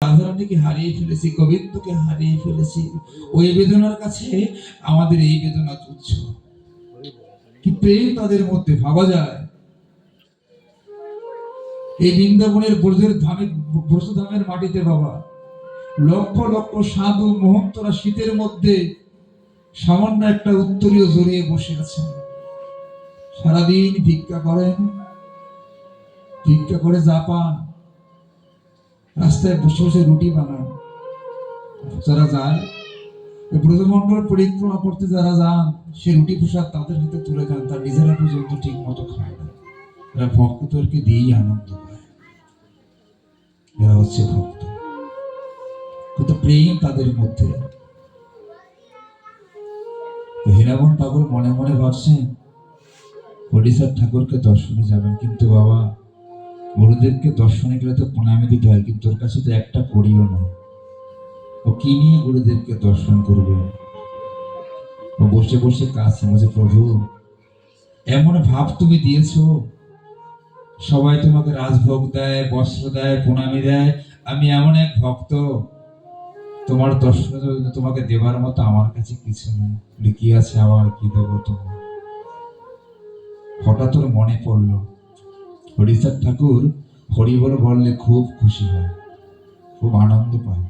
রাধারানীকে হারিয়ে ফেলেছি, গোবিন্দকে হারিয়ে ফেলেছি। ওই বেদনার কাছে আমাদের এই বেদনা তুচ্ছ। কি প্রেম তাদের মধ্যে, ভাবা যায়। এই বৃন্দাবনের ব্রজধামের মাটিতে বাবা লক্ষ লক্ষ সাধু মহন্তরা শীতের মধ্যে সামান্য একটা উত্তরীয় জড়িয়ে বসে আছেন, সারাদিন ভিক্ষা করেন, ভিক্ষা করে যা পান রাস্তায় বসে বসে রুটি বানান। যারা যায় ব্রজমন্ডল পরিক্রমা করতে, যারা যান সে রুটি প্রসাদ তাদের হাতে তুলে দেন, তার নিজেরা পর্যন্ত ঠিক মতো খায় না। এরা ভক্তদেরকে দিয়েই আনন্দ পায়, এরা হচ্ছে ভক্ত। কিন্তু প্রেম তাদের মধ্যে। হীরামন পাগল মনে মনে ভাবছেন হরিচাঁদ ঠাকুরকে দর্শনে যাবেন, কিন্তু বাবা গুরুদেবকে দর্শনে গেলে তো প্রণামী দিতে হয়, কিন্তু ওর কাছে তো একটা করিও না। ও কি নিয়ে গুরুদেবকে দর্শন করবে? ও বসে বসে কাছে বলছে, প্রভু এমন ভাব তুমি দিয়েছো, সবাই তোমাকে রাজভোগ দেয়, বস্ত্র দেয়, প্রণামী দেয়, আমি এমন এক ভক্ত, তোমার দর্শনে তোমাকে দেবার মতো আমার কাছে কিছু নেই, কি আছে আমার, কি দেবো তোমার? হঠাৎ ওর মনে পড়লো হরিচাঁদ ঠাকুর হরি বললে খুব খুশি হয়, খুব আনন্দ পায়।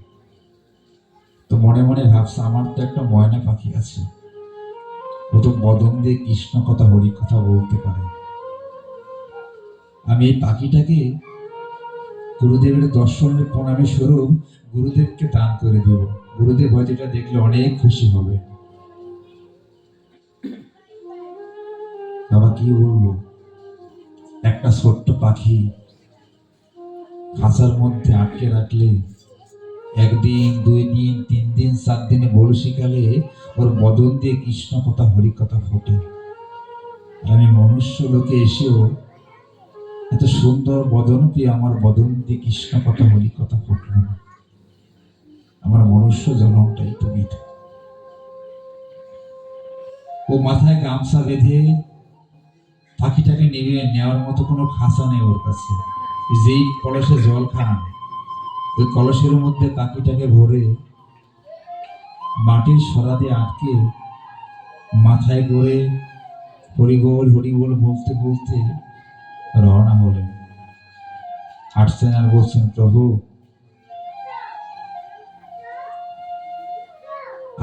তো মনে মনে ভাবছে আমার তো একটা ময়না পাখি আছে, ও তো বদন দিয়ে কৃষ্ণ কথা হরি কথা বলতে পারে, আমি এই পাখিটাকে গুরুদেবের দর্শনের প্রণামী স্বরূপ গুরুদেবকে দান করে দেব, গুরুদেব হয়তো এটা দেখলে অনেক খুশি হবে। বাবা কি বলবো, একটা ছোট্ট পাখি খাঁচার মধ্যে আটকে রাখলে একদিন, 2 দিন, 3 দিন, 7 দিনে বর্ষিকালে ওর বদন দিয়ে কৃষ্ণ কথা হরি কথা ফোটে। আমি মনুষ্য লোকে এসেও এত সুন্দর বদন পেয়ে আমার বদন দিয়ে কৃষ্ণ কথা হরি কথা ফুটল না। আমার মনুষ্য জন্মটাই তো মিথ্যা। ও মাথায় গামছা বেঁধে পাখিটাকে নেওয়ার মতো কোনো খাঁচা নেই ওর কাছে। যেই কলসে জল খান ওই কলসের মধ্যে পাখিটাকে ভরে মাটির সরা দিয়ে আটকে মাথায় করে হরিবোল হরিবোল বলতে বলতে রওনা হলেন। হাঁটছেন আর বলছেন, প্রভু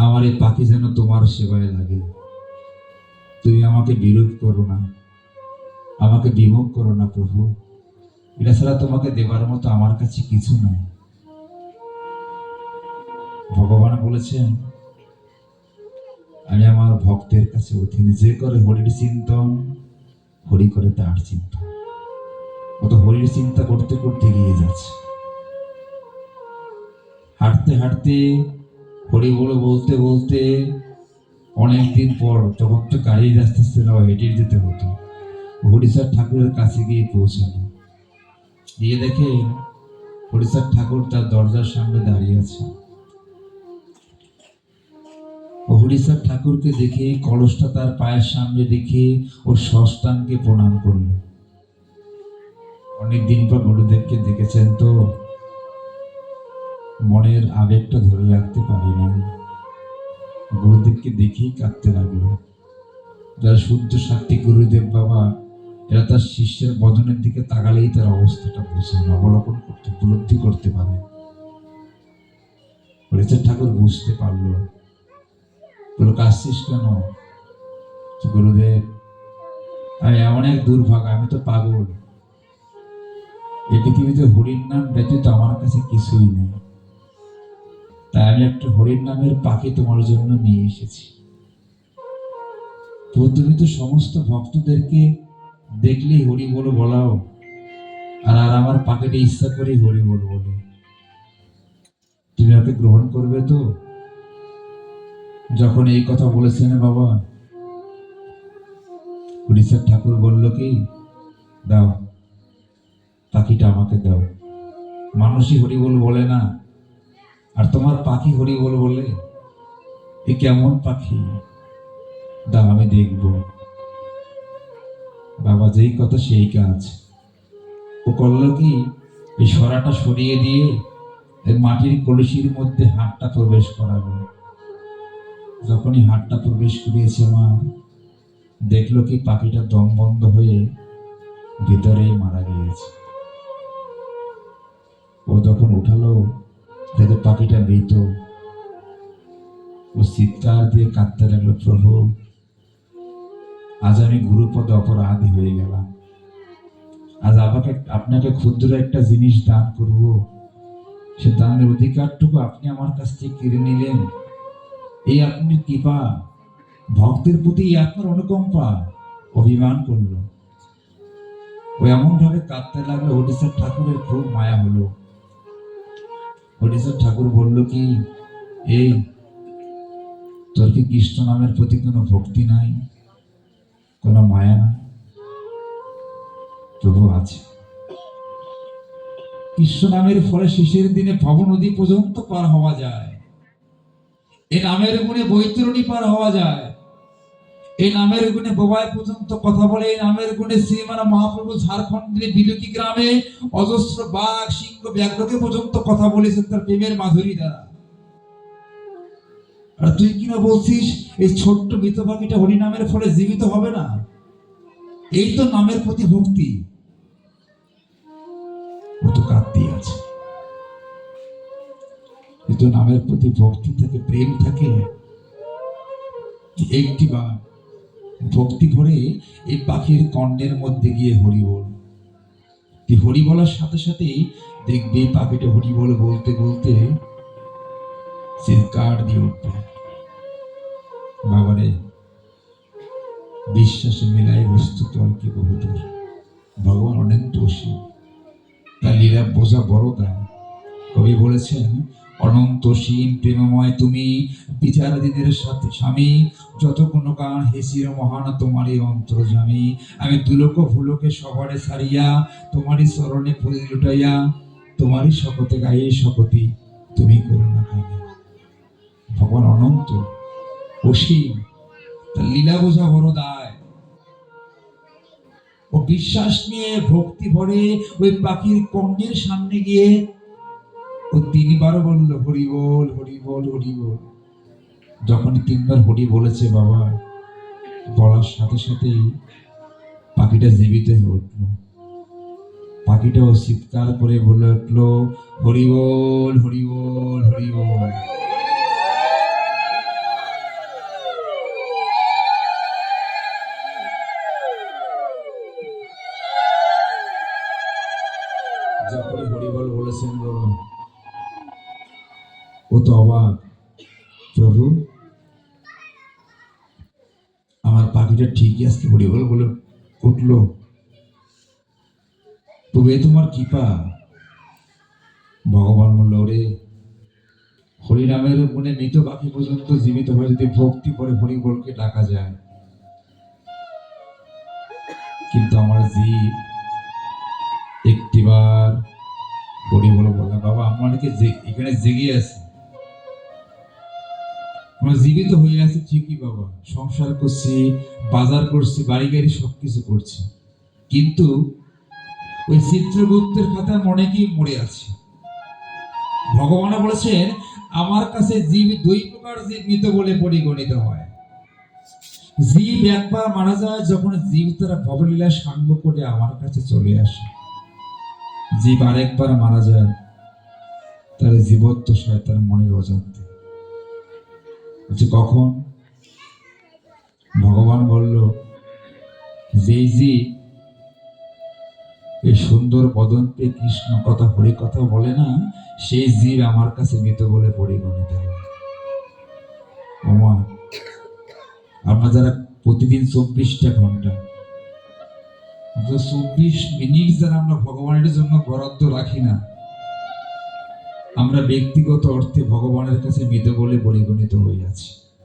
আমার এই পাখি যেন তোমার সেবায় লাগে, তুমি আমাকে বিরূপ করো না, আমাকে বিমুখ করো না প্রভু, এটা ছাড়া তোমাকে দেবার মতো আমার কাছে কিছু নাই। ভগবান বলেছেন আমি আমার ভক্তের কাছে অধীন, যে করে হরির চিন্তন হরি করে তার চিন্তা। ও তো হরির চিন্তা করতে করতে গিয়ে যাচ্ছে, হাঁটতে হাঁটতে হরি বলে বলতে বলতে অনেকদিন পর, তখন তো গাড়ির রাস্তা ছিল, হেঁটে যেতে হতো, হরিচাঁদ ঠাকুরের কাছে গিয়ে পৌঁছালো। গিয়ে দেখে হরিচাঁদ ঠাকুর তার দরজার সামনে দাঁড়িয়ে আছে। হরিচাঁদ ঠাকুরকে দেখে, কলসটা তার পায়ের সামনে রেখে ও ষষ্ঠাঙ্গে প্রণাম করল। অনেকদিন পর গুরুদেবকে দেখেছেন তো মনের আবেগটা ধরে রাখতে পারিনি, গুরুদেবকে দেখেই কাঁদতে লাগলো। যারা শুদ্ধ সাত্বিক গুরুদেব বাবা, এরা তার শিষ্যের বদনের দিকে তাকালেই তার অবস্থাটা বোঝে, অবলোকন করতে, উপলব্ধি করতে পারে। হরিচাঁদ ঠাকুর বুঝতে পারলো, বলো কাঁদছিস কেন? গুরুদেব আমি এমন এক দুর্ভাগা, আমি তো পাগল, এই পৃথিবীতে হরির নাম ব্যতীত আমার কাছে কিছুই নেই, তাই আমি একটা হরির নামের পাখি তোমার জন্য নিয়ে এসেছি। তুমি তো সমস্ত ভক্তদেরকে দেখলেই হরি বলো বলাও, আর আমার পাখিটা ইচ্ছা করে হরি বল বলে, তুমি ওকে গ্রহণ করবে তো? যখন এই কথা বলেছেন বাবা, হরিচাঁদ ঠাকুর বলল কি, দাও পাখিটা আমাকে দাও। মানুষই হরি বল বলে না, আর তোমার পাখি হরি বল বলে, এ কেমন পাখি, দাও আমি দেখব। বাবা যেই কথা সেই কাজ। ও করলো কি, এই সরাটা সরিয়ে দিয়ে এই মাটির কলসির মধ্যে হাতটা প্রবেশ করালো। যখনই হাতটা প্রবেশ করিয়েছে মা, দেখলো কি পাখিটা দম বন্ধ হয়ে ভিতরেই মারা গিয়েছে। ও যখন উঠালো, দেখে পাখিটা মৃত। ও চিৎকার দিয়ে কাঁদতে লাগলো, প্রভু আজ আমি গুরুপদে অপরাধী হয়ে গেলাম। আজ আপনাকে ক্ষুদ্র একটা জিনিস দান করব, সে দানের অধিকারটুকু আপনি আমার কাছ থেকে কেড়ে নিলেন। এই আপনি কৃপা, ভক্তের প্রতি আপনার অনুকম্পা। অভিমান করলো। ও এমন ভাবে কাঁদতে লাগলো, ওড়িশার ঠাকুরের খুব মায়া হলো। ওড়িশার ঠাকুর বলল কি, এই তোর কি কৃষ্ণ নামের প্রতি কোনো ভক্তি নাই, কোনো মায়া নাই? প্রভু আছে। কৃষ্ণ নামের ফলে শেষের দিনে ভব নদী পর্যন্ত পার হওয়া যায়। এই নামের গুণে বৈতরণী পার হওয়া যায়। এই নামের গুণে বোবাই পর্যন্ত কথা বলে। এই নামের গুণে শ্রীমান মহাপ্রভু ঝাড়খণ্ডের বিলুকি গ্রামে অজস্র বাঘ সিংহ ব্যাঘ্রকে পর্যন্ত কথা বলেছেন তার প্রেমের মাধুরী দ্বারা। আর তুই কিনা বলছিস এই ছোট্ট মৃত পাখিটা হরিনামের ফলে জীবিত হবে না? এই তো নামের প্রতি ভক্তি। ও তো কাঁদতেই আছে। এই তো নামের প্রতি ভক্তি থাকে, প্রেম থাকে। একটি বার ভক্তি ভরে এই পাখির কর্ণের মধ্যে গিয়ে হরি বল। তুই হরি বলার সাথে সাথেই দেখবি পাখিটা হরি বল বলতে বলতে চিৎকার দিয়ে উঠবে। বাবারে, বিশ্বাসে মিলাই বস্তু তর্কে বহুদূর। ভগবান অনেক দোষী, তার লীলা বোঝা বড় দায়। কবি বলেছেন, অনন্ত সীম প্রেমময় তুমি, বিচারাধীনের সাথে স্বামী, যত কোনো গান হেসির মহান তোমারই অন্তর্জামী। আমি দুলোক ভুলোকে সবারে ছাড়িয়া, তোমারই চরণে ফুল লুটাইয়া, তোমারই শপথে গায়ে শপথি, তুমি করো না কামী। ভগবান অনন্ত অসীম, তার লীলা বোঝা বড় দায়। ও বিশ্বাস নিয়ে ভক্তি ভরে ওই পাখির কর্ণের সামনে গিয়ে ও তিনবার বলল, হরি বল হরি বল হরি বল। যখন তিনবার হরি বলেছে বাবা, বলার সাথে সাথেই পাখিটা জীবিত হয়ে উঠল। পাখিটাও চিৎকার করে বলে উঠল, হরি বল হরি বল হরি বল। যখন হরি বল বলেছেন বাবা, ও তো অবাক, প্রভু আমার পাখিটা ঠিকই আজকে হরি বল বলে উঠলো, তবে তোমার কৃপা। ভগবান বলল, রে হরিনামের গুণে মৃত পাখি পর্যন্ত জীবিত হয়ে যদি ভক্তি করে হরি বলকে ডাকা যায়, কিন্তু আমার জীব একটিবার হরি বল বললাম, বাবা আমাকে এখানে জেগে আছে, আমরা জীবিত হয়ে আছি ঠিকই বাবা, সংসার করছি, বাজার করছি, বাড়ি গাড়ি সবকিছু করছি, কিন্তু ওই চিত্রগুপ্তের খাতায় মনে কি মরে আছে। ভগবান বলেছেন, আমার কাছে জীব দুই প্রকার জীব মৃত বলে পরিগণিত হয়। জীব একবার মারা যায়, যখন জীব তারা ভবলীলা সাঙ্গ করে আমার কাছে চলে আসে। জীব আরেকবার মারা যায়, তার জীবত্ব শয়তান মনের অজান্তে। কখন? ভগবান বলল, যেই জীব এই সুন্দর বদন পেয়ে কৃষ্ণ কথা হরি কথা বলে না, সেই জীব আমার কাছে মৃত বলে পরিগণিত হয়। ওমা, আমরা যারা প্রতিদিন 24টা ঘন্টা 24 মিনিট যারা আমরা ভগবানের জন্য বরাদ্দ রাখি না, আমরা ব্যক্তিগত অর্থে ভগবানের কাছে মৃত বলে পরিগণিত হয়ে আছি।